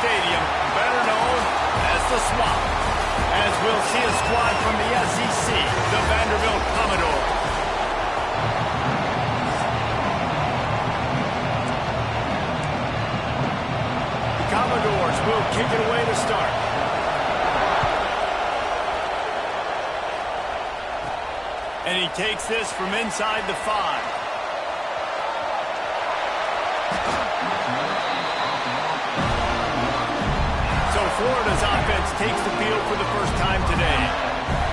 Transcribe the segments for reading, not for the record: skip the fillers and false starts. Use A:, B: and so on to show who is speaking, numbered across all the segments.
A: Stadium, better known as the Swamp, as we'll see a squad from the SEC, the Vanderbilt Commodores. The Commodores will kick it away to start. And he takes this from inside the 5. So Florida's offense takes the field for the first time today.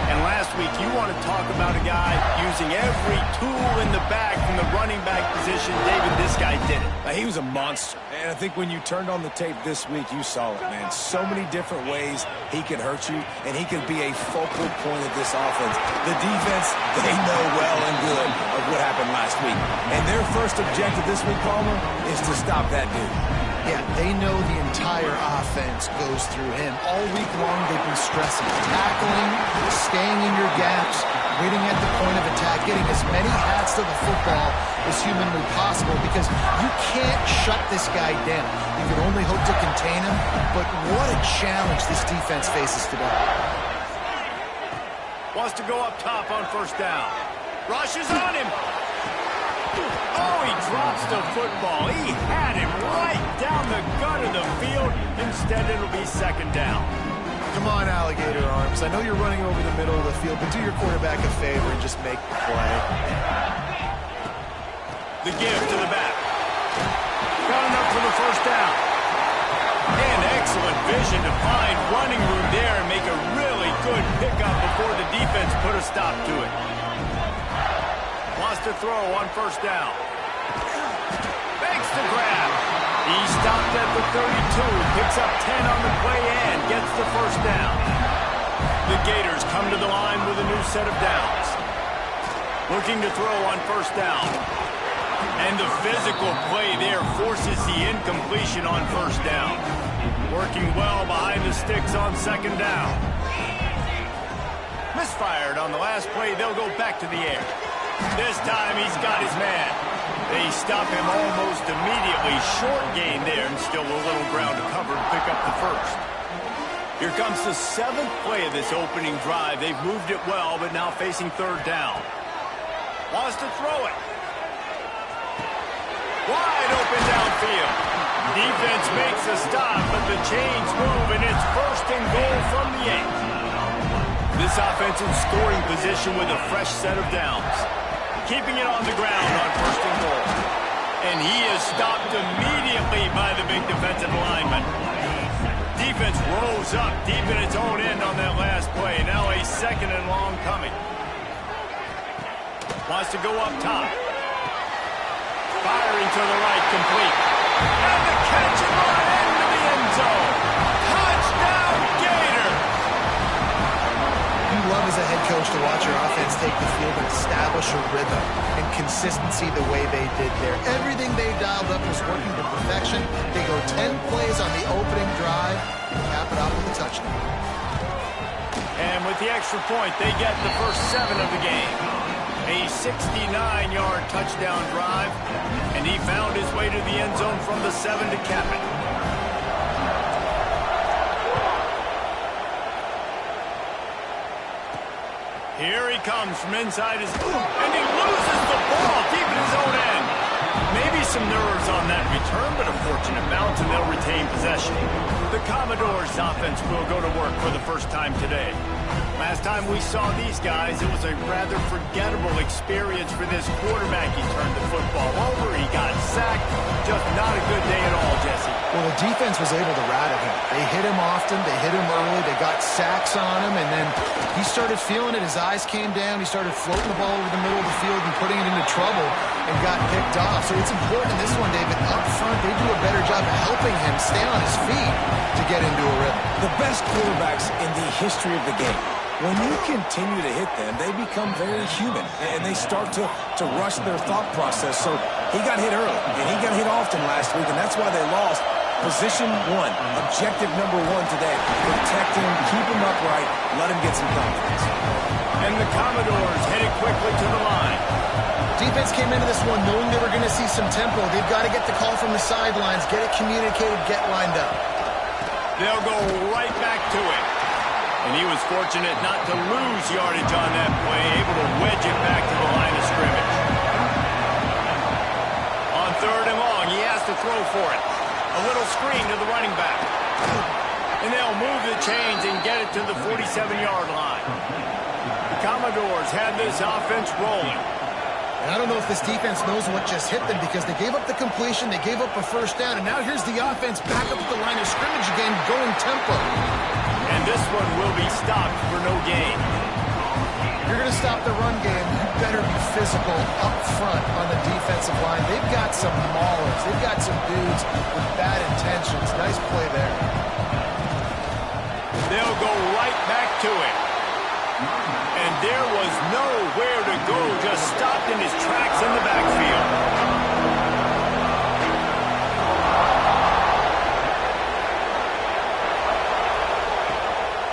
A: And last week, you want to talk about a guy using every tool in the bag from the running back position. David, this guy did it.
B: He was a monster. And I think when you turned on the tape this week, you saw it, man. So many different ways he could hurt you, and he could be a focal point of this offense. The defense, they know well and good of what happened last week. And their first objective this week, Palmer, is to stop that dude.
C: Yeah, they know the entire offense goes through him. All week long, they've been stressing, tackling, staying in your gaps, waiting at the point of attack, getting as many hats to the football as humanly possible, because you can't shut this guy down. You can only hope to contain him, but what a challenge this defense faces today.
A: Wants to go up top on first down. Rushes on him. Oh, he drops the football. He had him right down the gut of the field. Instead, it'll be second down.
C: Come on, alligator arms. I know you're running over the middle of the field, but do your quarterback a favor and just make the play.
A: The give to the back. Got enough for the first down. And excellent vision to find running room there and make a really good pickup before the defense put a stop to it. Wants to throw on first down. Makes the grab. He stopped at the 32, picks up 10 on the play and gets the first down. The Gators come to the line with a new set of downs. Looking to throw on first down. And the physical play there forces the incompletion on first down. Working well behind the sticks on second down. Misfired on the last play. They'll go back to the air. This time he's got his man. They stop him almost immediately. Short gain there and still a little ground to cover to pick up the first. Here comes the 7th play of this opening drive. They've moved it well, but now facing third down. Wants to throw it. Wide open downfield. Defense makes a stop, but the chains move, and it's first and goal from the 8. This offense in scoring position with a fresh set of downs. Keeping it on the ground on first and goal. And he is stopped immediately by the big defensive lineman. Defense rose up deep in its own end on that last play. Now a second and long coming. Wants to go up top. Firing to the right, complete. And the catch and run into the end zone. Touchdown, Gator!
C: You love as a head coach to watch your offense take the field and establish a rhythm and consistency the way they did there. Everything they dialed up was working to perfection. They go 10 plays on the opening drive and cap it off with a touchdown.
A: And with the extra point, they get the first 7 of the game. A 69-yard touchdown drive, and he found his way to the end zone from the 7 to cap it. Here he comes from inside his... And he loses the ball deep in his own end. Maybe some nerves on that return, but a fortunate bounce, and they'll retain possession. The Commodores' offense will go to work for the first time today. Last time we saw these guys, it was a rather forgettable experience for this quarterback. He turned the football over, he got sacked. Just not a good day at all, Jesse.
C: Well, the defense was able to rattle him. They hit him often, they hit him early, they got sacks on him, and then he started feeling it. His eyes came down, he started floating the ball over the middle of the field and putting it into trouble and got picked off. So it's important in this one, David, up front, they do a better job of helping him stay on his feet to get into a rhythm.
B: The best quarterbacks in the history of the game, when you continue to hit them, they become very human, and they start to rush their thought process. So he got hit early, and he got hit often last week, and that's why they lost. Position 1, objective number 1 today. Protect him, keep him upright, let him get some confidence.
A: And the Commodores headed quickly to the line.
C: Defense came into this one knowing they were going to see some tempo. They've got to get the call from the sidelines, get it communicated, get lined up.
A: They'll go right back to it. And he was fortunate not to lose yardage on that play, able to wedge it back to the line of scrimmage. On 3rd and long, he has to throw for it. A little screen to the running back. And they'll move the chains and get it to the 47-yard line. The Commodores had this offense rolling.
C: And I don't know if this defense knows what just hit them because they gave up the completion, they gave up a 1st down, and now here's the offense back up at the line of scrimmage again, going tempo.
A: And this one will be stopped for no gain.
C: If you're going to stop the run game, you better be physical up front on the defensive line. They've got some maulers. They've got some dudes with bad intentions. Nice play there.
A: They'll go right back to it. And there was nowhere to go, just stopped in his tracks in the backfield.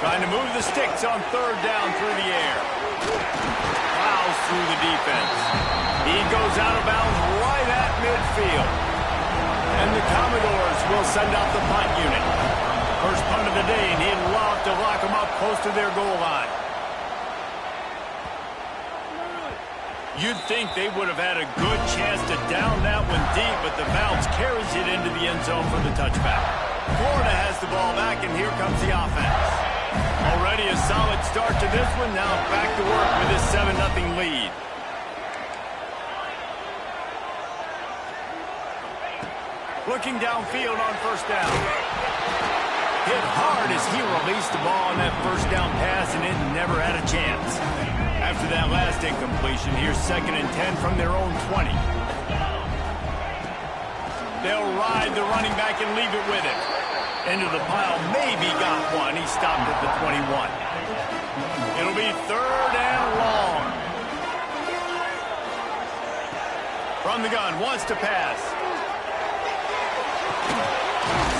A: Trying to move the sticks on 3rd down through the air. Plows through the defense. He goes out of bounds right at midfield. And the Commodores will send out the punt unit. First punt of the day, and he'd love to lock them up close to their goal line. You'd think they would have had a good chance to down that one deep, but the bounce carries it into the end zone for the touchback. Florida has the ball back, and here comes the offense. Already a solid start to this one. Now back to work with this 7-0 lead. Looking downfield on 1st down. Hit hard as he released the ball on that 1st down pass, and it never had a chance. After that last incompletion, here's 2nd and 10 from their own 20. They'll ride the running back and leave it with it. Into the pile, maybe got one. He stopped at the 21. It'll be 3rd and long. From the gun, wants to pass.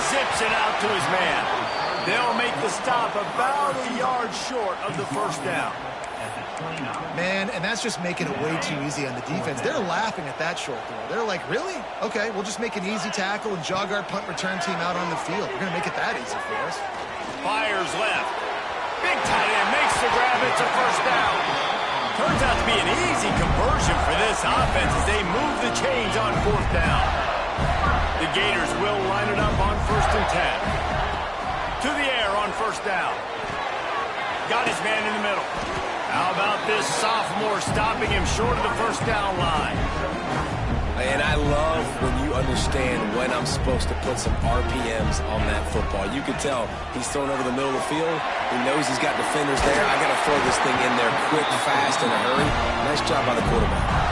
A: Zips it out to his man. They'll make the stop about a yard short of the 1st down.
C: Man, and that's just making it way too easy on the defense. They're laughing at that short throw. They're like, really? Okay, we'll just make an easy tackle and jog our punt return team out on the field. We're going to make it that easy for us.
A: Fires left. Big tight end makes the grab. It's a 1st down. Turns out to be an easy conversion for this offense as they move the chains on 4th down. The Gators will line it up on 1st and 10. To the air on 1st down. Got his man in the middle. How about this sophomore stopping him short of the 1st down line?
B: And I love when you understand when I'm supposed to put some RPMs on that football. You can tell he's thrown over the middle of the field. He knows he's got defenders there. I got to throw this thing in there quick, fast, in a hurry. Nice job by the quarterback.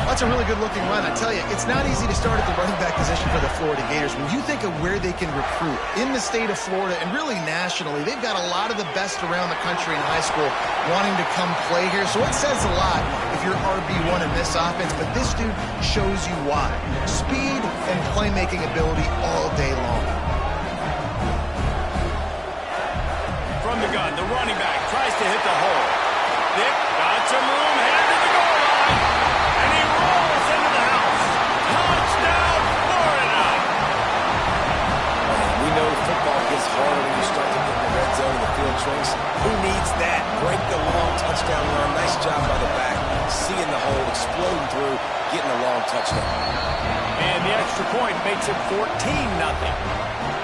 C: That's a really good-looking run. I tell you, it's not easy to start at the running back position for the Florida Gators. When you think of where they can recruit in the state of Florida and really nationally, they've got a lot of the best around the country in high school wanting to come play here. So it says a lot if you're RB1 in this offense, but this dude shows you why. Speed and playmaking ability all day long.
A: From the gun, the running back tries to hit the hole. Nick got some room, headed to the goal line, and he rolls into the house. Touchdown, Florida!
B: We know football gets harder when you start to get in the red zone and the field shrinks. Who needs that? Break the long touchdown run. Nice job by the back. Seeing the hole, exploding through, getting a long touchdown.
A: And the extra point makes it 14-0.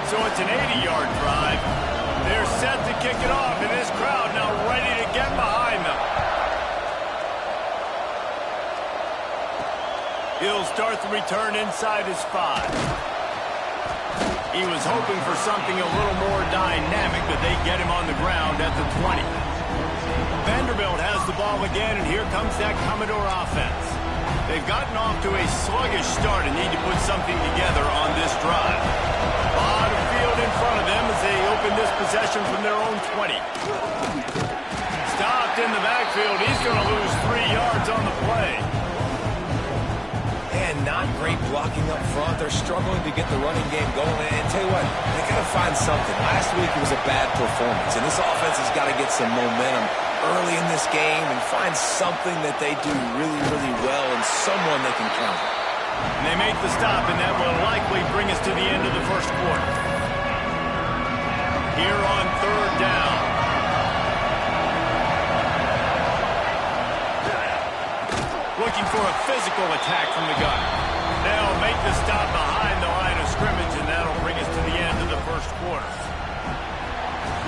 A: So it's an 80-yard drive. They're set to kick it off, and this crowd now ready to get behind them. He'll start the return inside his 5. He was hoping for something a little more dynamic, but they get him on the ground at the 20. Vanderbilt has the ball again, and here comes that Commodore offense. They've gotten off to a sluggish start and need to put something together on this drive. A lot of field in front of them as they open this possession from their own 20. Stopped in the backfield. He's going to lose 3 yards on the play.
B: And not great blocking up front. They're struggling to get the running game going. And tell you what, they got to find something. Last week it was a bad performance, and this offense has got to get some momentum early in this game and find something that they do really, really well and someone they can count.
A: And they make the stop, and that will likely bring us to the end of the first quarter. here on 3rd down. Looking for a physical attack from the gun. They'll make the stop behind the line of scrimmage, and that'll bring us to the end of the first quarter.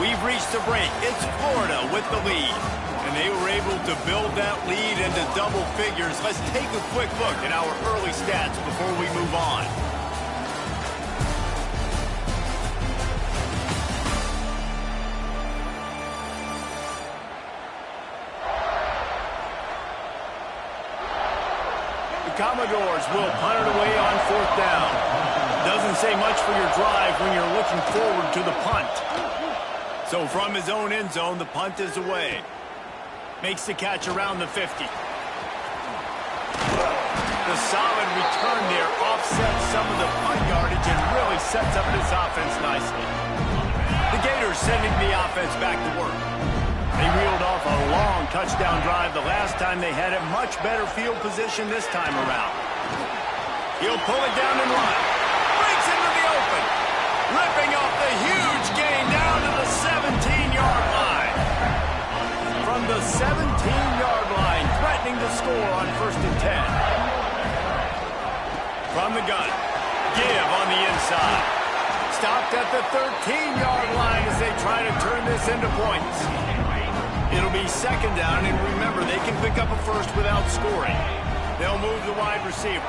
A: We've reached the break. It's Florida with the lead. And they were able to build that lead into double figures. Let's take a quick look at our early stats before we move on. The Commodores will punt it away on 4th down. Doesn't say much for your drive when you're looking forward to the punt. So from his own end zone, the punt is away. Makes the catch around the 50. The solid return there offsets some of the punt yardage and really sets up this offense nicely. The Gators sending the offense back to work. They reeled off a long touchdown drive the last time they had it. Much better field position this time around. He'll pull it down and run. Breaks into the open. Ripping off the huge gain down to the 17-yard line. From the 17-yard line, threatening to score on 1st and 10. From the gun, give on the inside. Stopped at the 13-yard line as they try to turn this into points. It'll be 2nd down, and remember, they can pick up a first without scoring. They'll move the wide receiver.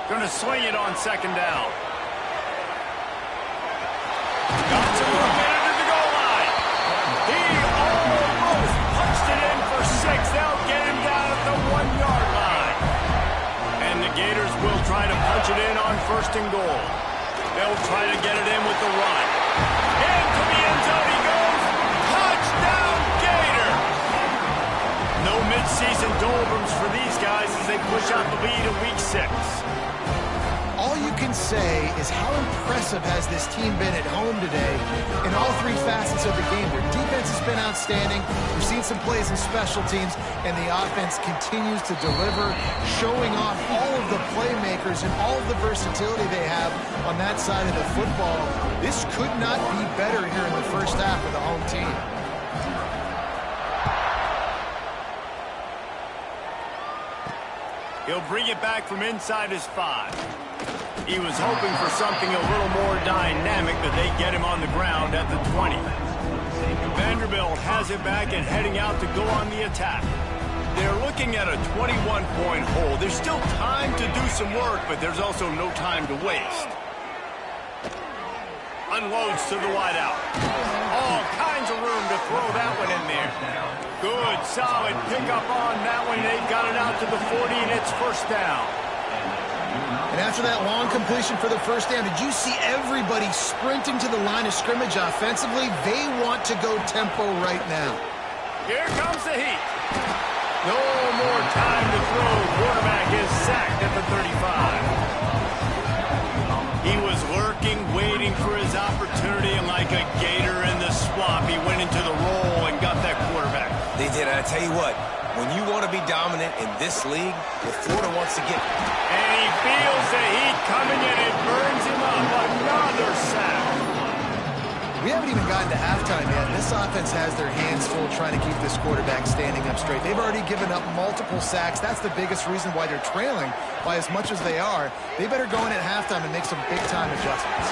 A: Going to swing it on 2nd down. Got some room into the goal line. He almost punched it in for 6. They'll get him down at the 1-yard line. And the Gators will try to punch it in on 1st and goal. They'll try to get it in with the run. Into the end zone he goes. Touchdown, Gator! No midseason doldrums for these guys as they push out the lead in Week 6.
C: All you can say is how impressive has this team been at home today in all 3 facets of the game. Their defense has been outstanding. We've seen some plays in special teams, and the offense continues to deliver, showing off all of the playmakers and all of the versatility they have on that side of the football. This could not be better here in the first half of the home team.
A: He'll bring it back from inside his 5. He was hoping for something a little more dynamic, but they get him on the ground at the 20. Vanderbilt has it back and heading out to go on the attack. They're looking at a 21-point hole. There's still time to do some work, but there's also no time to waste. Unloads to the wideout. All kinds of room to throw that one in there. Good, solid pickup on that one. They've got it out to the 40, and it's 1st down.
C: And after that long completion for the 1st down, did you see everybody sprinting to the line of scrimmage offensively? They want to go tempo right now.
A: Here comes the heat. No more time to throw. Quarterback is sacked at the 35. He was lurking, waiting for his opportunity, and like a gator in the swamp, he went into the roll and got that quarterback.
B: They did, and I tell you what, when you want to be dominant in this league, if Florida wants to get...
A: And he feels the heat coming and it burns him up. Another sack.
C: We haven't even gotten to halftime yet. This offense has their hands full trying to keep this quarterback standing up straight. They've already given up multiple sacks. That's the biggest reason why they're trailing by as much as they are. They better go in at halftime and make some big-time adjustments.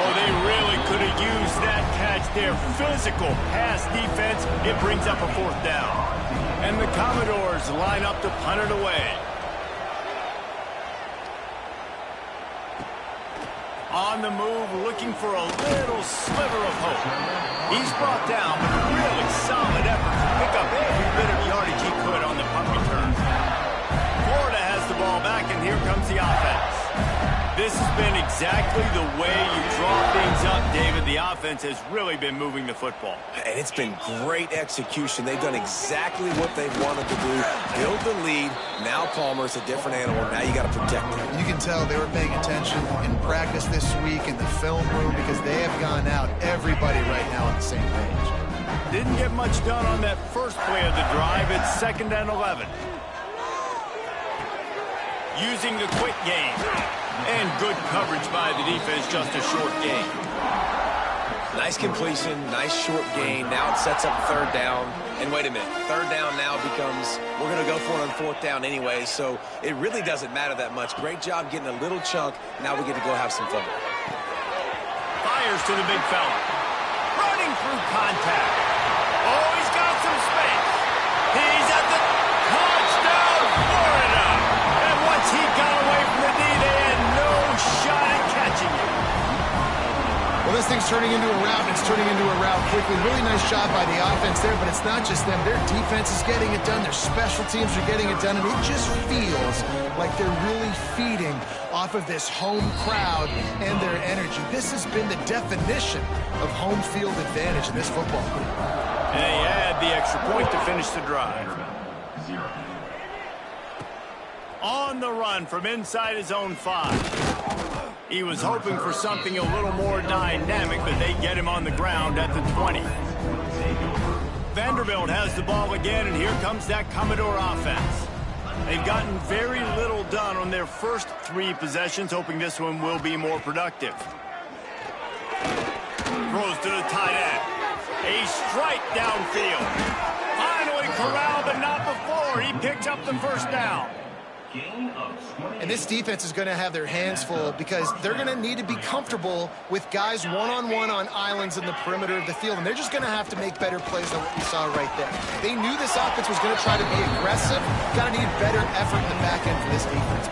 A: Oh, they really could have used that catch there. Physical pass defense. It brings up a 4th down. And the Commodores line up to punt it away. On the move, looking for a little sliver of hope. He's brought down with a really solid effort to pick up every bit of yardage he could on the punt return. Florida has the ball back, and here comes the offense. This has been exactly the way you draw things up, David. The offense has really been moving the football.
B: And it's been great execution. They've done exactly what they've wanted to do. Build the lead. Now Palmer's a different animal. Now you got to protect him.
C: You can tell they were paying attention in practice this week in the film room because they have gone out, everybody right now on the same page.
A: Didn't get much done on that first play of the drive. It's 2nd and 11. Using the quick game. And good coverage by the defense, just a short gain.
B: Nice completion, nice short gain. Now it sets up third down. And wait a minute, third down now becomes, we're going to go for it on fourth down anyway, so it really doesn't matter that much. Great job getting a little chunk. Now we get to go have some fun.
A: Fires to the big fella. Running through contact. Oh, he's got some space. He's at the touchdown, Florida. And once he got away from the knee, they had no shot at catching him.
C: Well, this thing's turning into a rout, and it's turning into a rout quickly. Really nice job by the offense there, but it's not just them. Their defense is getting it done. Their special teams are getting it done, and it just feels like they're really feeding off of this home crowd and their energy. This has been the definition of home field advantage in this football game.
A: And they add the extra point to finish the drive. On the run from inside his own 5. He was hoping for something a little more dynamic, but they get him on the ground at the 20. Vanderbilt has the ball again, and here comes that Commodore offense. They've gotten very little done on their first 3 possessions, hoping this one will be more productive. Throws to the tight end. A strike downfield. Finally corralled, but not before. He picks up the first down.
C: And this defense is going to have their hands full because they're going to need to be comfortable with guys one-on-one on islands in the perimeter of the field. And they're just going to have to make better plays than what we saw right there. They knew this offense was going to try to be aggressive. Got to need better effort in the back end for this defense.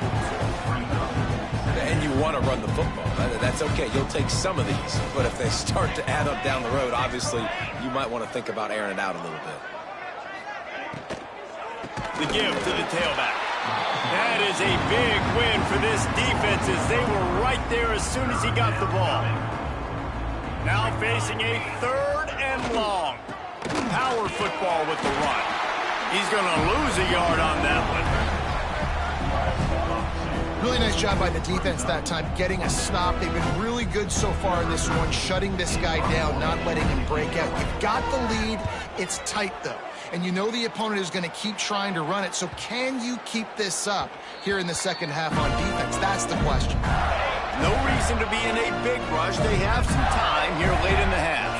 B: And you want to run the football. That's okay. You'll take some of these. But if they start to add up down the road, obviously, you might want to think about airing it out a little bit.
A: The give to the tailback. That is a big win for this defense as they were right there as soon as he got the ball. Now facing a 3rd and long. Power football with the run. He's going to lose a yard on that one.
C: Really nice job by the defense that time, getting a stop. They've been really good so far in this one, shutting this guy down, not letting him break out. You've got the lead. It's tight, though. And you know the opponent is going to keep trying to run it. So can you keep this up here in the second half on defense? That's the question.
A: No reason to be in a big rush. They have some time here late in the half.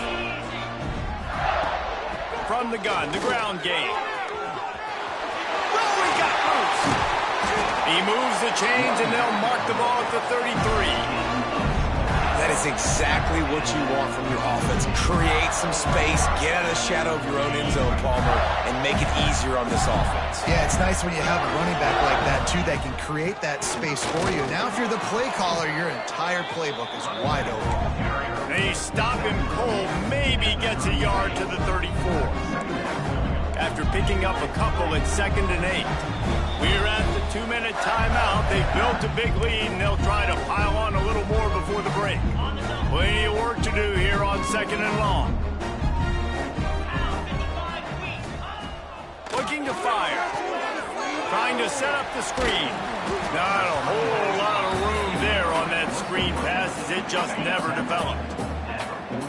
A: From the gun, the ground game. Oh, he got loose. He moves the chains, and they'll mark the ball at the 33.
B: That is exactly what you want from your offense. Create some space, get out of the shadow of your own end zone, Palmer, and make it easier on this offense.
C: Yeah, it's nice when you have a running back like that, too, that can create that space for you. Now, if you're the play caller, your entire playbook is wide open.
A: They stop him cold, maybe gets a yard to the 34. After picking up a couple at 2nd and 8. We're at the 2-minute timeout. They've built a big lead, and they'll try to pile on a little more before the break. Plenty of work to do here on 2nd and long. Looking to fire. Trying to set up the screen. Not a whole lot of room there on that screen pass as it just never developed.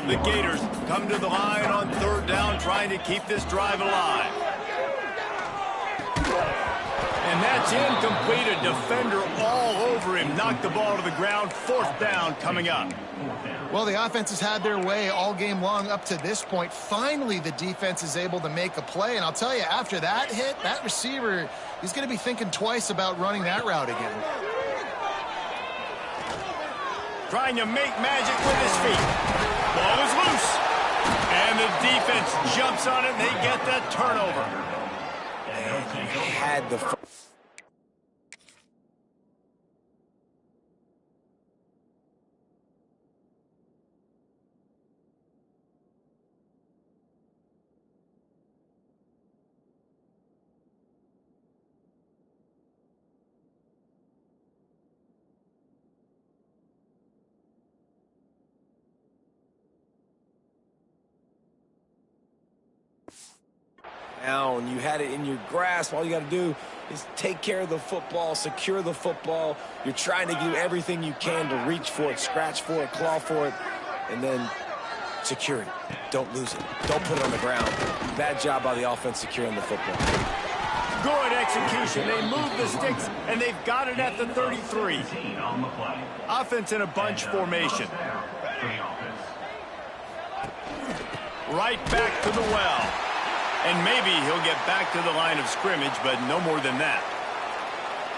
A: The Gators come to the line on 3rd down, trying to keep this drive alive. And that's incomplete. A defender all over him. Knocked the ball to the ground. 4th down coming up.
C: Well, the offense has had their way all game long up to this point. Finally, the defense is able to make a play. And I'll tell you, after that hit, that receiver, he's going to be thinking twice about running that route again.
A: Trying to make magic with his feet. Ball is loose. And the defense jumps on it, and they get that turnover.
B: Had the down. You had it in your grasp. All you got to do is take care of the football, secure the football. You're trying to do everything you can to reach for it, scratch for it, claw for it, and then secure it. Don't lose it. Don't put it on the ground. Bad job by the offense securing the football.
A: Good execution. They move the sticks, and they've got it at the 33. Offense in a bunch formation. Right back to the well. And maybe he'll get back to the line of scrimmage, but no more than that.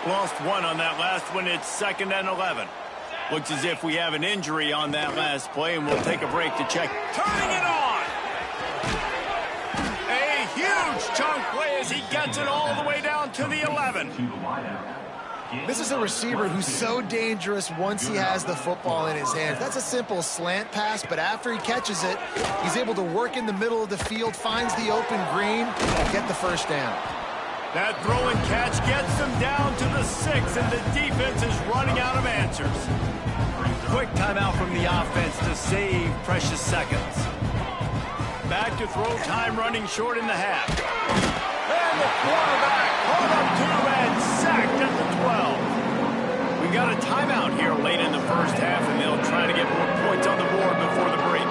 A: Lost one on that last one. It's 2nd and 11. Looks as if we have an injury on that last play, and we'll take a break to check. Turning it on! A huge chunk play as he gets it all the way down to the 11.
C: This is a receiver who's so dangerous once he has the football in his hands. That's a simple slant pass, but after he catches it, he's able to work in the middle of the field, finds the open green, and get the first down.
A: That throw and catch gets them down to the 6, and the defense is running out of answers. Quick timeout from the offense to save precious seconds. Back to throw time, running short in the half. And the quarterback caught up to and sacked at the 12. We got a timeout here late in the first half, and they'll try to get more points on the board before the break.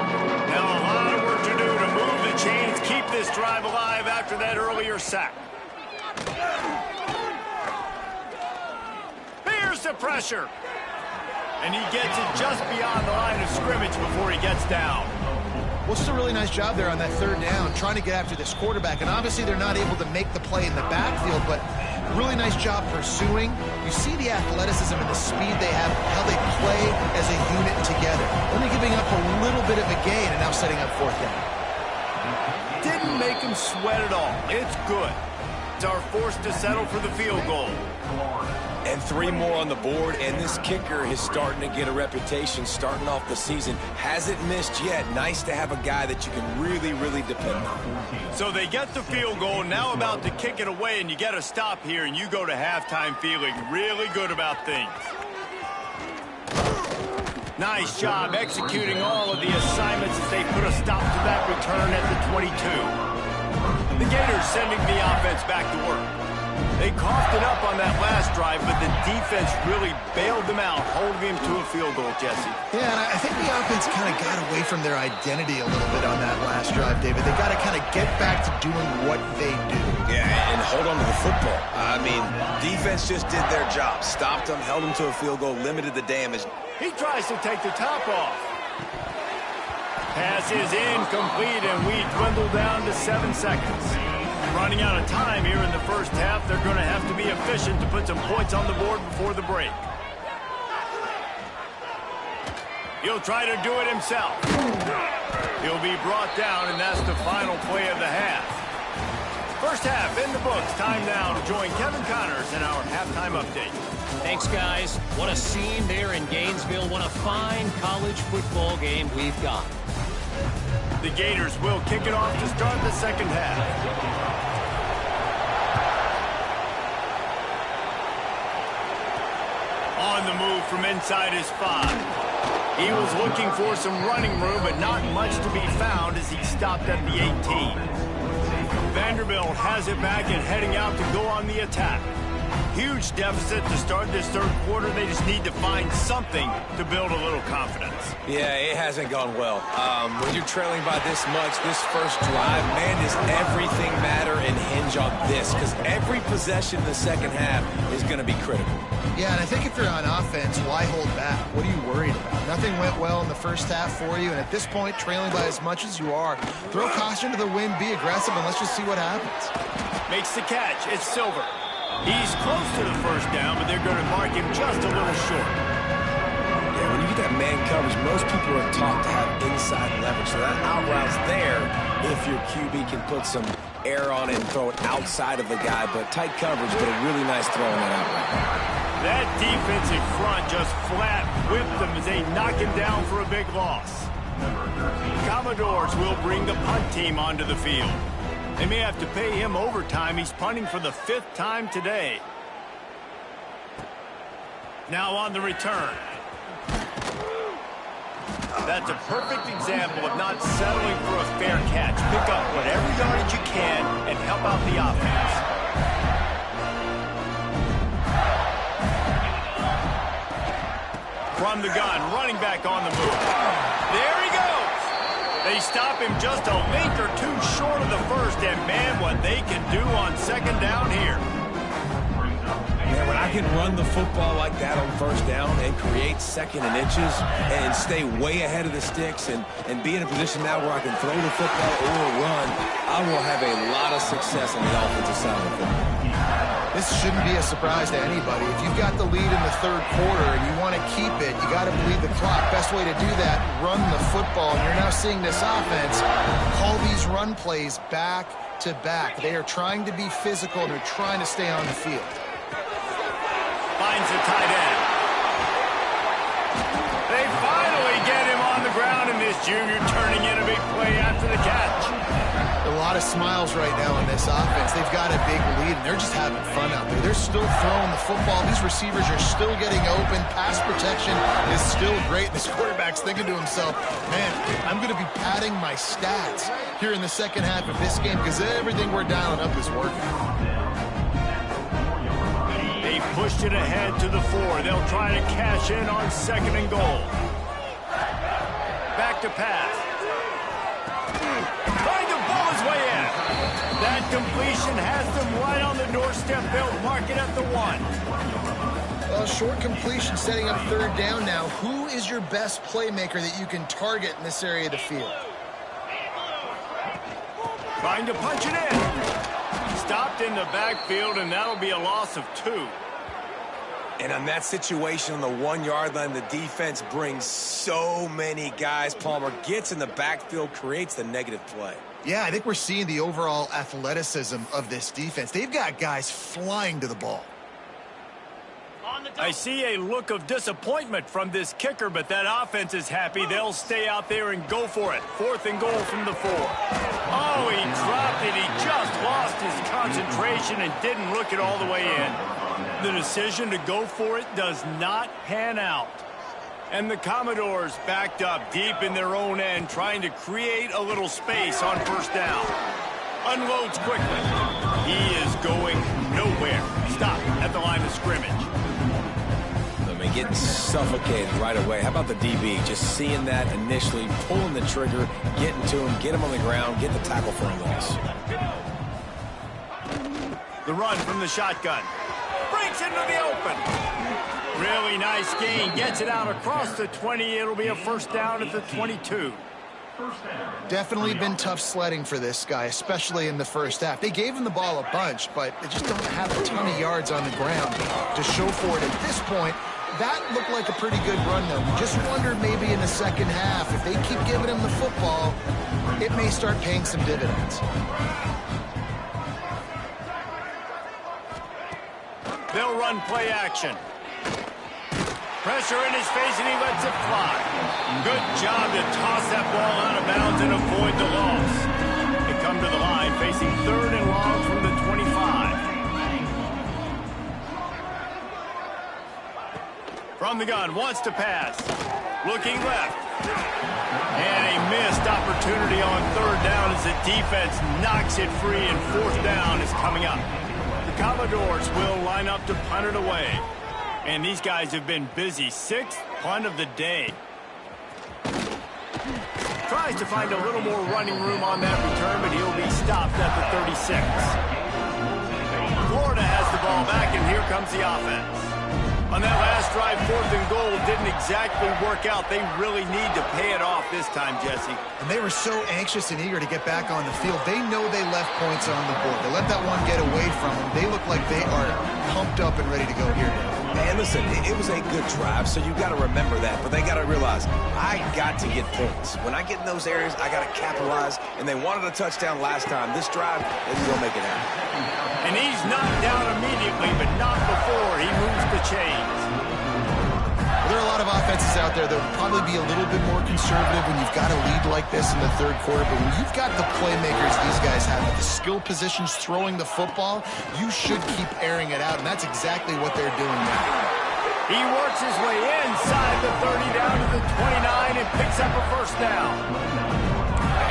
A: Now a lot of work to do to move the chains, keep this drive alive after that earlier sack. Here's the pressure. And he gets it just beyond the line of scrimmage before he gets down.
C: Well, just a really nice job there on that 3rd down, trying to get after this quarterback. And obviously they're not able to make the play in the backfield, but really nice job pursuing. You see the athleticism and the speed they have, how they play as a unit together. Only giving up a little bit of a gain and now setting up 4th down.
A: Didn't make him sweat at all. It's good. It's our forced to settle for the field goal.
B: And 3 more on the board, and this kicker is starting to get a reputation starting off the season. Hasn't missed yet. Nice to have a guy that you can really, really depend on.
A: So they get the field goal, now about to kick it away, and you get a stop here, and you go to halftime feeling really good about things. Nice job executing all of the assignments as they put a stop to that return at the 22. The Gators sending the offense back to work. They coughed it up on that last drive, but the defense really bailed them out, holding him to a field goal, Jesse.
C: Yeah, and I think the offense kind of got away from their identity a little bit on that last drive, David. They got to kind of get back to doing what they do.
B: Yeah, and hold on to the football. I mean, defense just did their job. Stopped them, held them to a field goal, limited the damage.
A: He tries to take the top off. Pass is incomplete, and we dwindle down to 7 seconds. Running out of time here in the first half. They're going to have to be efficient to put some points on the board before the break. He'll try to do it himself. He'll be brought down, and that's the final play of the half. First half in the books. Time now to join Kevin Connors in our halftime update.
D: Thanks, guys. What a scene there in Gainesville. What a fine college football game we've got.
A: The Gators will kick it off to start the second half. On the move from inside his 5. He was looking for some running room, but not much to be found as he stopped at the 18. Vanderbilt has it back and heading out to go on the attack. Huge deficit to start this third quarter. They just need to find something to build a little confidence.
B: Yeah, it hasn't gone well. When you're trailing by this much, this first drive, man, does everything matter and hinge on this? Because every possession in the second half is going to be critical.
C: Yeah, and I think if you're on offense, why hold back? What are you worried about? Nothing went well in the first half for you, and at this point, trailing by as much as you are, throw caution to the wind, be aggressive, and let's just see what happens.
A: Makes the catch. It's Silver. He's close to the first down, but they're going to mark him just a little short.
B: Yeah, when you get that man coverage, most people are taught to have inside leverage. So that out route's there if your QB can put some air on it and throw it outside of the guy. But tight coverage, but a really nice throw on that out route.
A: That defensive front just flat whipped them as they knock him down for a big loss. Commodores will bring the punt team onto the field. They may have to pay him overtime. He's punting for the 5th time today. Now on the return. That's a perfect example of not settling for a fair catch. Pick up whatever yardage you can and help out the offense. From the gun, running back on the move. There he goes. They stop him just a link or two short of the first, and man, what they can do on second down here.
B: Man, when I can run the football like that on first down and create second and inches and stay way ahead of the sticks and be in a position now where I can throw the football or run, I will have a lot of success on the offensive side of the football.
C: This shouldn't be a surprise to anybody. If you've got the lead in the third quarter and you want to keep it, you got to bleed the clock. Best way to do that, run the football. And you're now seeing this offense call these run plays back to back. They are trying to be physical, and they're trying to stay on the field.
A: Finds the tight end. They finally get him on the ground, and this junior turning in a big play after the catch.
C: A lot of smiles right now on this offense. They've got a big lead, and they're just having fun out there. They're still throwing the football. These receivers are still getting open. Pass protection is still great. This quarterback's thinking to himself, man, I'm going to be padding my stats here in the second half of this game because everything we're dialing up is working.
A: They pushed it ahead to the 4. They'll try to cash in on second and goal. Back to pass. Trying to pull his way in. That completion has them right on the doorstep. They'll mark it at the 1.
C: Well, short completion setting up third down now. Who is your best playmaker that you can target in this area of the field?
A: Trying to punch it in. Stopped in the backfield, and that'll be a loss of 2.
B: And on that situation on the 1-yard line, the defense brings so many guys. Palmer gets in the backfield, creates the negative play.
C: Yeah, I think we're seeing the overall athleticism of this defense. They've got guys flying to the ball.
A: I see a look of disappointment from this kicker, but that offense is happy. They'll stay out there and go for it. 4th and goal from the 4. Oh, he dropped it. He just lost his concentration and didn't look it all the way in. The decision to go for it does not pan out. And the Commodores backed up deep in their own end, trying to create a little space on first down. Unloads quickly. He is going nowhere. Stop at the line of scrimmage.
B: Getting suffocated right away. How about the DB? Just seeing that initially, pulling the trigger, getting to him, get him on the ground, get the tackle for a loss.
A: The run from the shotgun. Breaks into the open. Really nice gain. Gets it out across the 20. It'll be a first down at the 22.
C: Definitely been tough sledding for this guy, especially in the first half. They gave him the ball a bunch, but they just don't have a ton of yards on the ground to show for it at this point. That looked like a pretty good run, though. You just wonder maybe in the second half, if they keep giving him the football, it may start paying some dividends.
A: They'll run play action. Pressure in his face, and he lets it fly. Good job to toss that ball out of bounds and avoid the loss. They come to the line, facing 3rd and long from the 25. From the gun, wants to pass. Looking left. And a missed opportunity on 3rd down as the defense knocks it free, and 4th down is coming up. The Commodores will line up to punt it away. And these guys have been busy. 6th punt of the day. Tries to find a little more running room on that return, but he'll be stopped at the 36. Florida has the ball back, and here comes the offense. On that last drive, 4th and goal didn't exactly work out. They really need to pay it off this time, Jesse.
C: And they were so anxious and eager to get back on the field. They know they left points on the board. They let that one get away from them. They look like they are pumped up and ready to go here now.
B: Man, listen, it was a good drive, so you got to remember that. But they got to realize, I got to get points. When I get in those areas, I got to capitalize. And they wanted a touchdown last time. This drive, they're going to make it happen.
A: And he's knocked down immediately, but not before he moves the chains.
C: There are a lot of offenses out there that would probably be a little bit more conservative when you've got a lead like this in the third quarter. But when you've got the playmakers these guys have at the skill positions throwing the football, you should keep airing it out. And that's exactly what they're doing now.
A: He works his way inside the 30 down to the 29 and picks up a first down.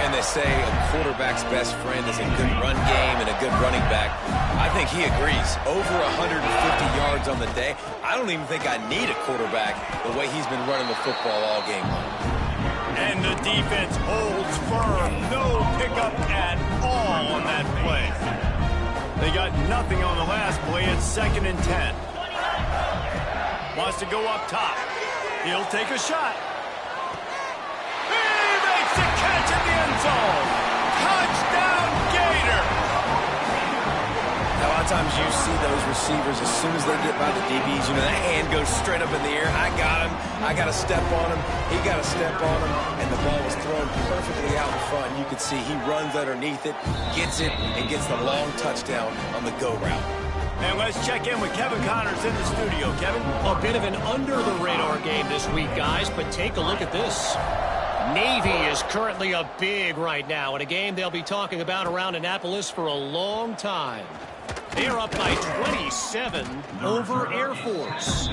B: And they say a quarterback's best friend is a good run game and a good running back. I think he agrees. Over 150 yards on the day. I don't even think I need a quarterback the way he's been running the football all game long.
A: And the defense holds firm. No pickup at all on that play. They got nothing on the last play. It's 2nd and 10. Wants to go up top. He'll take a shot. He makes the catch in the end zone. Touchdown, Gator.
E: A lot of times you see those receivers, as soon as they get by the DBs, that hand goes straight up in the air. I got him. I got to step on him. He got to step on him. And the ball was thrown perfectly out in front. And you can see he runs underneath it, gets it, and gets the long touchdown on the go route.
A: And let's check in with Kevin Connors in the studio. Kevin?
D: A bit of an under-the-radar game this week, guys, but take a look at this. Navy is currently up big right now in a game they'll be talking about around Annapolis for a long time. They are up by 27 over Air Force.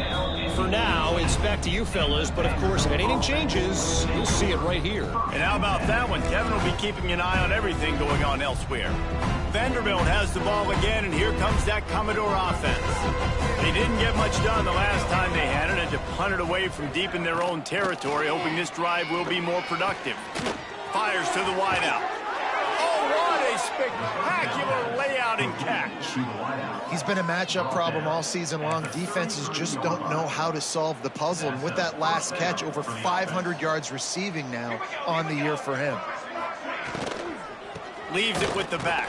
D: For now, it's back to you fellas, but of course, if anything changes, you'll see it right here.
A: And how about that one? Kevin will be keeping an eye on everything going on elsewhere. Vanderbilt has the ball again, and here comes that Commodore offense. They didn't get much done the last time they had it, and to punt it away from deep in their own territory, hoping this drive will be more productive. Fires to the wideout. A spectacular layout and catch.
C: He's been a matchup problem all season long. Defenses just don't know how to solve the puzzle. And with that last catch, over 500 yards receiving now on the year for him.
A: Leaves it with the back.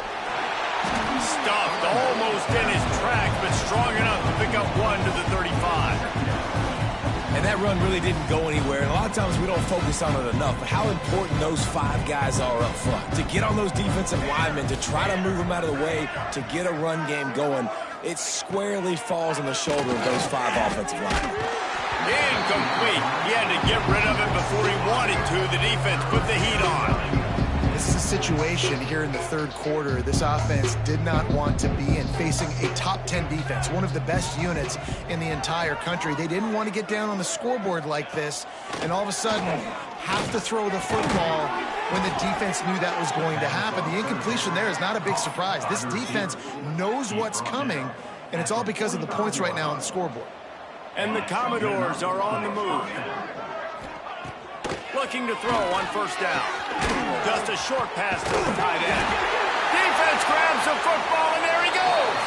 A: Stuffed almost in his track, but strong enough to pick up 1 to the 35.
E: And that run really didn't go anywhere. And a lot of times we don't focus on it enough. But how important those 5 guys are up front. To get on those defensive linemen, to try to move them out of the way, to get a run game going, it squarely falls on the shoulder of those 5 offensive linemen.
A: Incomplete. He had to get rid of it before he wanted to. The defense put the heat on.
C: This is a situation here in the third quarter this offense did not want to be in, facing a top 10 defense, one of the best units in the entire country. They didn't want to get down on the scoreboard like this, and all of a sudden have to throw the football when the defense knew that was going to happen. The incompletion there is not a big surprise. This defense knows what's coming, and it's all because of the points right now on the scoreboard.
A: And the Commodores are on the move. Looking to throw on first down. Just a short pass to the tight end. Defense grabs the football, and there he goes.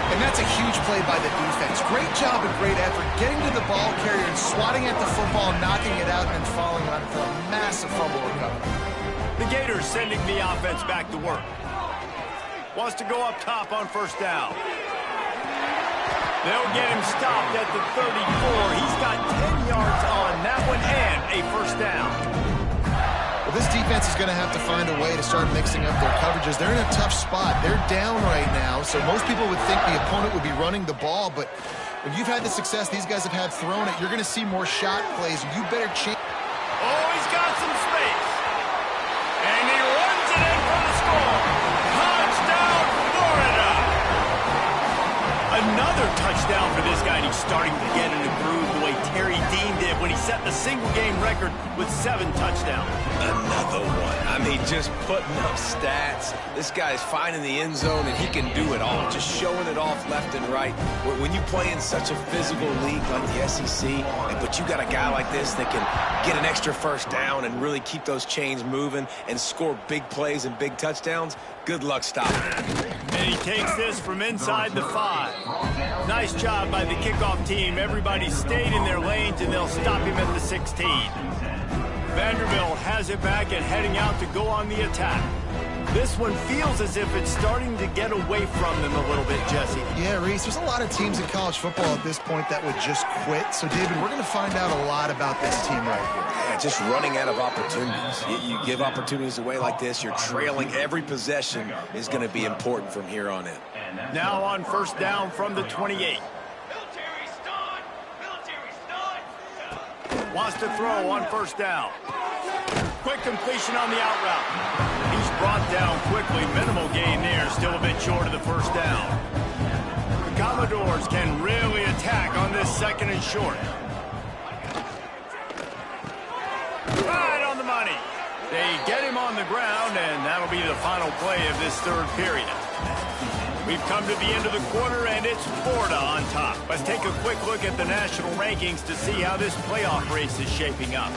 C: And that's a huge play by the defense. Great job and great effort getting to the ball carrier and swatting at the football, knocking it out, and then falling on it for a massive fumble recovery.
A: The Gators sending the offense back to work. Wants to go up top on first down. They'll get him stopped at the 34. He's got 10 yards on that one and a first down.
C: Well, this defense is going to have to find a way to start mixing up their coverages. They're in a tough spot. They're down right now, so most people would think the opponent would be running the ball, but when you've had the success these guys have had throwing it, you're going to see more shot plays. You better change.
A: Oh, he's got some space. And he runs it in for the score. Touchdown, Florida. Another touchdown for this guy, and he's starting to get in the groove the way Terry Dean did when he set the single-game record with 7 touchdowns.
E: Another one. I mean, just putting up stats. This guy's finding the end zone, and he can do it all. Just showing it off left and right. When you play in such a physical league like the SEC, but you got a guy like this that can get an extra first down and really keep those chains moving and score big plays and big touchdowns, good luck stopping it.
A: And he takes this from inside the 5. Nice job by the kickoff team. Everybody stayed in their lanes, and they'll stop him at the 16. Vanderbilt has it back and heading out to go on the attack. This one feels as if it's starting to get away from them a little bit, Jesse.
C: Yeah, Reese, there's a lot of teams in college football at this point that would just quit. So, David, we're going to find out a lot about this team right here.
E: Yeah, just running out of opportunities. You give opportunities away like this, you're trailing every possession is going to be important from here on in.
A: Now on first down from the 28. Wants to throw on first down. Quick completion on the out route. He's brought down quickly. Minimal gain there. Still a bit short of the first down. The Commodores can really attack on this 2nd and short. Right on the money. They get him on the ground, and that'll be the final play of this third period. We've come to the end of the quarter, and it's Florida on top. Let's take a quick look at the national rankings to see how this playoff race is shaping up.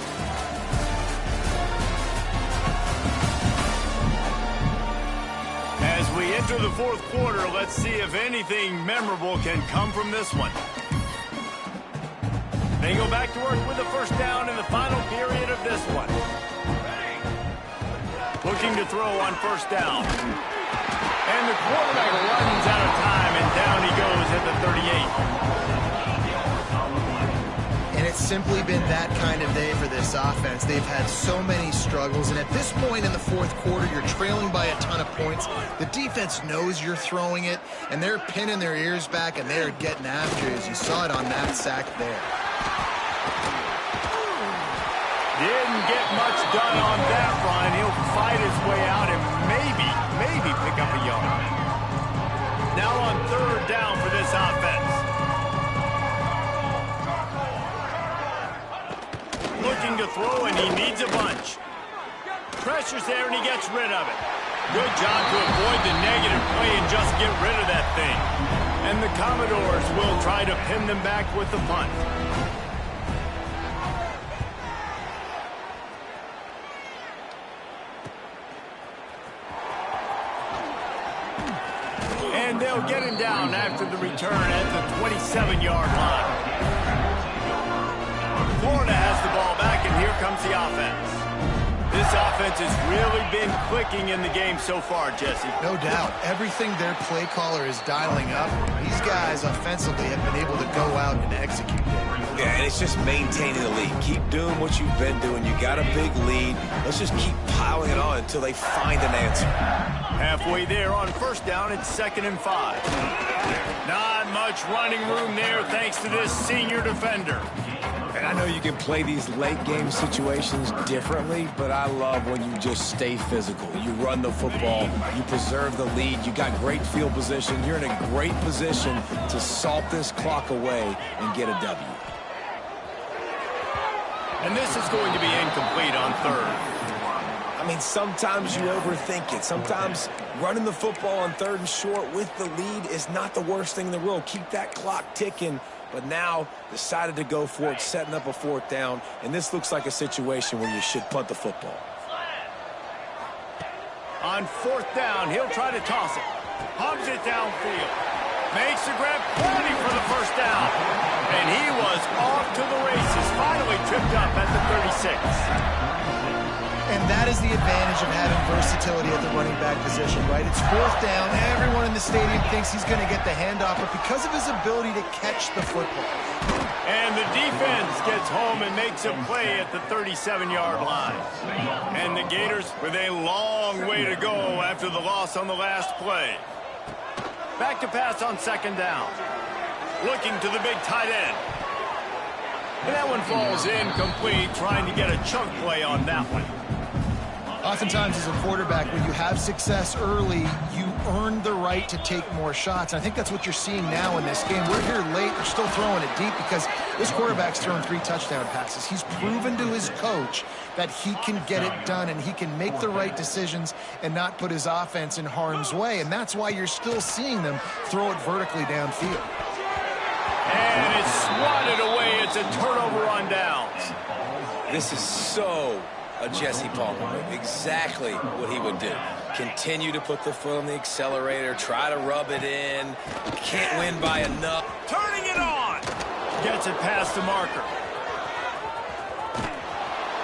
A: enter the fourth quarter. Let's see if anything memorable can come from this one. They go back to work with a first down in the final period of this one. Looking to throw on first down. And the quarterback runs out of time, and down he goes at the 38.
C: And it's simply been that kind of day for this offense. They've had so many struggles, and at this point in the fourth quarter, you're trailing by a ton of points. The defense knows you're throwing it, and they're pinning their ears back, and they're getting after it, as you saw it on that sack there.
A: Didn't get much done on that run. He'll fight his way out and maybe pick up a yard. Now on third down for this offense. Looking to throw, and he needs a bunch. Pressure's there, and he gets rid of it. Good job to avoid the negative play and just get rid of that thing. And the Commodores will try to pin them back with the punt. And they'll get him down after the return at the 27-yard line. Florida has the ball back, and here comes the offense. This offense has really been clicking in the game so far, Jesse.
C: No doubt. Everything their play caller is dialing up, these guys offensively have been able to go out and execute it.
E: Yeah, and it's just maintaining the lead. Keep doing what you've been doing. You got a big lead. Let's just keep piling it on until they find an answer.
A: Halfway there on first down, it's 2nd and 5. Not much running room there thanks to this senior defender.
E: And I know you can play these late game situations differently, but I love when you just stay physical. You run the football, you preserve the lead, you got great field position. You're in a great position to salt this clock away and get a W.
A: And this is going to be incomplete on third.
E: I mean, sometimes you overthink it. Sometimes running the football on third and short with the lead is not the worst thing in the world. Keep that clock ticking. But now decided to go for it, setting up a fourth down. And this looks like a situation where you should punt the football.
A: On fourth down, he'll try to toss it. Hubs it downfield. Makes the grab, plenty for the first down. And he was off to the races. Finally tripped up at the 36.
C: And that is the advantage of having versatility at the running back position, right? It's fourth down. Everyone in the stadium thinks he's going to get the handoff, but because of his ability to catch the football.
A: And the defense gets home and makes a play at the 37-yard line. And the Gators with a long way to go after the loss on the last play. Back to pass on second down. Looking to the big tight end. And that one falls incomplete, trying to get a chunk play on that one.
C: Oftentimes as a quarterback, when you have success early, you earn the right to take more shots. And I think that's what you're seeing now in this game. We're here late. They're still throwing it deep because this quarterback's thrown 3 touchdown passes. He's proven to his coach that he can get it done and he can make the right decisions and not put his offense in harm's way. And that's why you're still seeing them throw it vertically downfield.
A: And it's swatted away. It's a turnover on downs.
E: This is so a Jesse Palmer move. Exactly what he would do. Continue to put the foot on the accelerator, try to rub it in. Can't win by enough.
A: Turning it on. Gets it past the marker.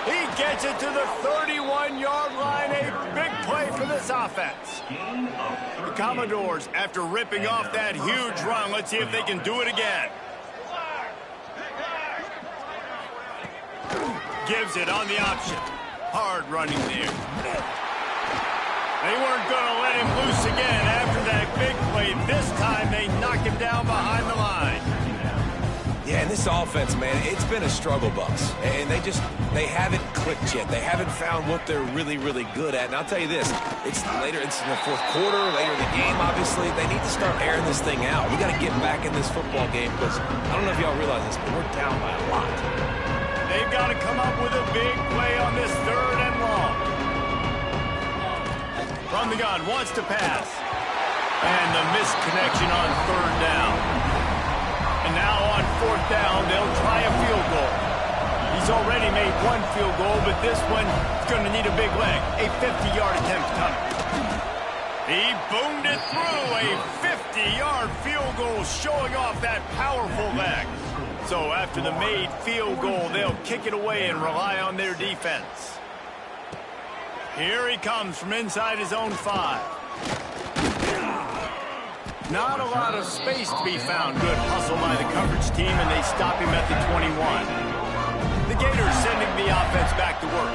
A: He gets it to the 31-yard line. A big play for this offense. The Commodores, after ripping off that huge run, let's see if they can do it again. Gives it on the option. Hard running there. They weren't going to let him loose again after that big play. This time they knock him down behind the line.
E: Yeah, and this offense, man, it's been a struggle bus. And they haven't clicked yet. They haven't found what they're really, really good at. And I'll tell you this, it's in the fourth quarter, later in the game, obviously. They need to start airing this thing out. We got to get back in this football game because I don't know if y'all realize this, but we're down by a lot.
A: They've got to come up with a big play on this third and long. From the gun, wants to pass. And the missed connection on third down. And now on fourth down, they'll try a field goal. He's already made 1 field goal, but this one is going to need a big leg. A 50-yard attempt coming. He boomed it through a 50-yard field goal, showing off that powerful leg. So after the made field goal, they'll kick it away and rely on their defense. Here he comes from inside his own 5. Not a lot of space to be found. Good hustle by the coverage team, and they stop him at the 21. The Gators sending the offense back to work.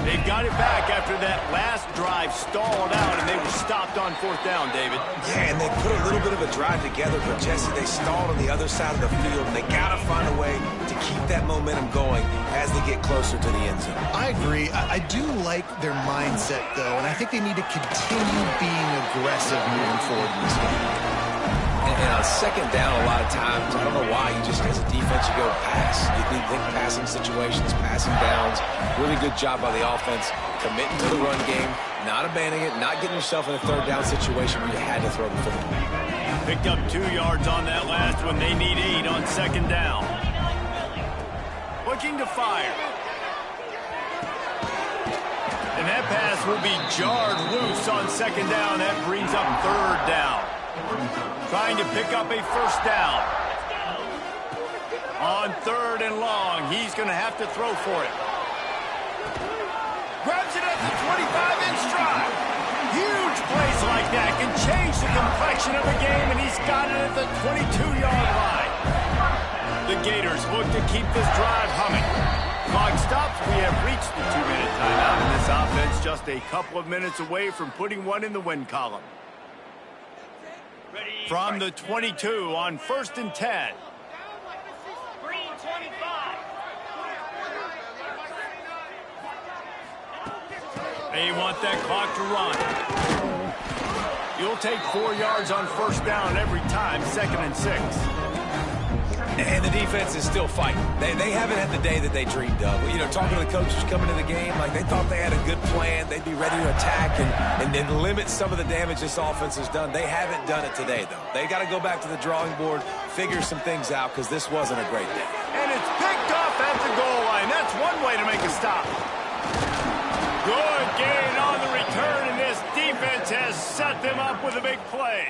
A: They got it back after that last drive stalled out, and they were stopped on 4th down, David.
E: Yeah, and they put a little bit of a drive together, but Jesse, they stalled on the other side of the field, and they got to find a way to keep that momentum going as they get closer to the end zone.
C: I agree. I do like their mindset, though, and I think they need to continue being aggressive moving forward in this game.
E: And on 2nd down, a lot of times, I don't know why, you just, as a defense, you go pass. You think passing situations, passing downs. Really good job by the offense, committing to the run game, not abandoning it, not getting yourself in a 3rd down situation where you had to throw the football.
A: Picked up 2 yards on that last one. They need 8 on 2nd down. Looking to fire. And that pass will be jarred loose on 2nd down. That brings up 3rd down. Trying to pick up a 1st down. On 3rd and long, he's going to have to throw for it. Grabs it at the 25-inch stride. Huge plays like that can change the complexion of the game, and he's got it at the 22-yard line. The Gators look to keep this drive humming. Clock stops. We have reached the 2-minute timeout, and this offense just a couple of minutes away from putting one in the win column. From the 22 on 1st and 10. They want that clock to run. You'll take 4 yards on 1st down every time, 2nd and 6.
E: And the defense is still fighting. They haven't had the day that they dreamed of. You know, talking to the coaches coming to the game, like they thought they had a good plan. They'd be ready to attack and then limit some of the damage this offense has done. They haven't done it today, though. They got to go back to the drawing board, figure some things out, because this wasn't a great day.
A: And it's picked off at the goal line. That's one way to make a stop. Good gain on the return, and this defense has set them up with a big play.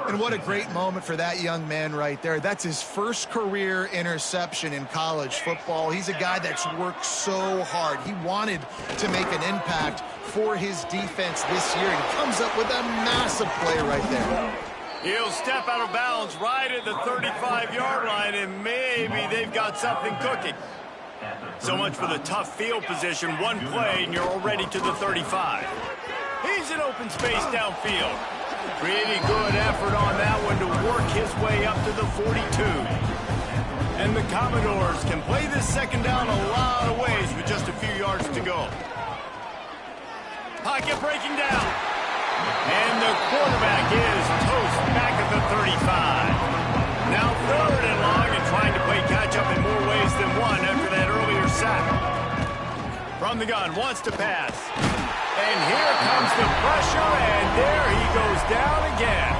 C: And what a great moment for that young man right there. That's his first career interception in college football. He's a guy that's worked so hard. He wanted to make an impact for his defense this year. He comes up with a massive play right there.
A: He'll step out of bounds right at the 35-yard line, and maybe they've got something cooking. So much for the tough field position. One play, and you're already to the 35. He's in open space downfield. Pretty good effort on that one to work his way up to the 42. And the Commodores can play this 2nd down a lot of ways with just a few yards to go. Pocket breaking down. And the quarterback is toast back at the 35. Now 3rd and long, and trying to play catch-up in more ways than one after that earlier sack. From the gun, wants to pass. And here comes the pressure, and there he goes down again.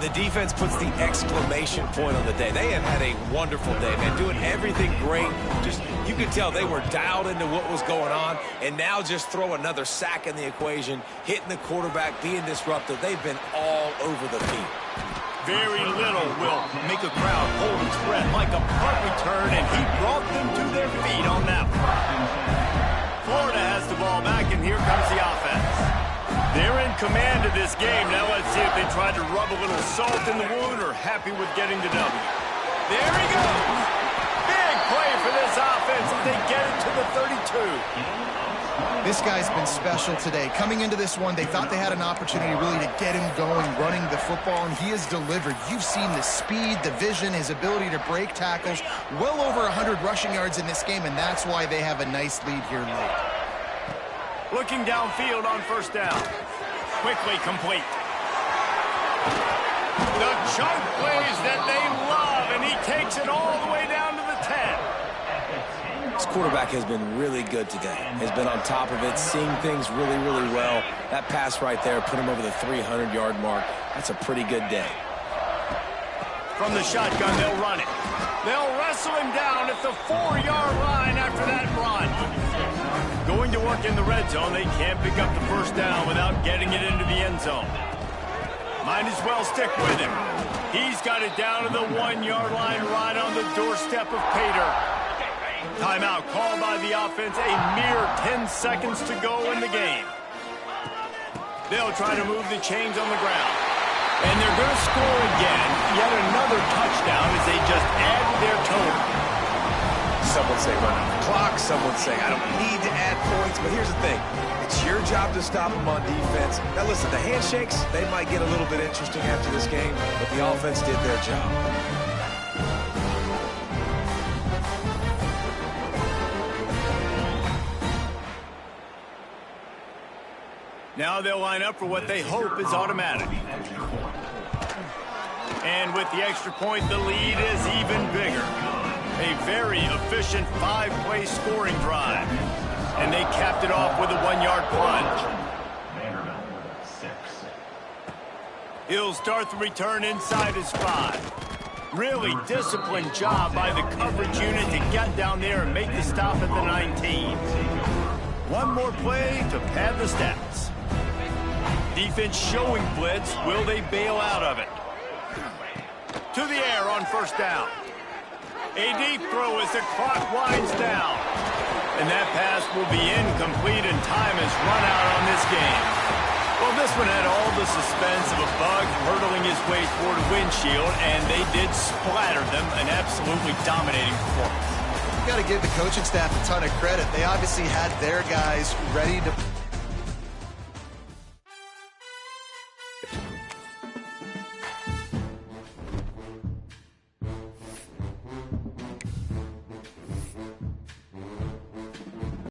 E: The defense puts the exclamation point on the day. They have had a wonderful day, man, doing everything great. Just, you could tell they were dialed into what was going on, and now just throw another sack in the equation, hitting the quarterback, being disruptive. They've been all over the field.
A: Very little will make a crowd hold its breath like a punt return, and he brought them to their feet on that one. Florida has the ball back, and here comes the offense. They're in command of this game. Now let's see if they try to rub a little salt in the wound or happy with getting the W. There he goes. Big play for this offense as they get it to the 32.
C: This guy's been special today. Coming into this one, they thought they had an opportunity really to get him going, running the football, and he has delivered. You've seen the speed, the vision, his ability to break tackles. Well over 100 rushing yards in this game, and that's why they have a nice lead here late.
A: Looking downfield on 1st down. Quickly complete. The chunk plays that they love, and he takes it all the way down to the 10.
E: This quarterback has been really good today. Has been on top of it, seeing things really, really well. That pass right there put him over the 300-yard mark. That's a pretty good day.
A: From the shotgun, they'll run it. They'll wrestle him down at the 4-yard line after that run. Going going to work in the red zone. They can't pick up the first down without getting it into the end zone. Might as well stick with him. He's got it down to the 1-yard line right on the doorstep of Pater. Timeout called by the offense. A mere 10 seconds to go in the game. They'll try to move the chains on the ground. And they're going to score again. Yet another touchdown as they just add to their total.
E: Some would say run out the clock. Some would say I don't need to add points. But here's the thing. It's your job to stop them on defense. Now listen, the handshakes, they might get a little bit interesting after this game, but the offense did their job.
A: Now they'll line up for what they hope is automatic. And with the extra point, the lead is even bigger. A very efficient 5-play scoring drive. And they capped it off with a 1-yard plunge. He'll start the return inside his 5. Really disciplined job by the coverage unit to get down there and make the stop at the 19. One more play to pad the stats. Defense showing blitz. Will they bail out of it? To the air on first down. A deep throw as the clock winds down. And that pass will be incomplete and time has run out on this game. Well, this one had all the suspense of a bug hurtling his way toward a windshield, and they did splatter them. An absolutely dominating performance.
C: You got to give the coaching staff a ton of credit. They obviously had their guys ready to...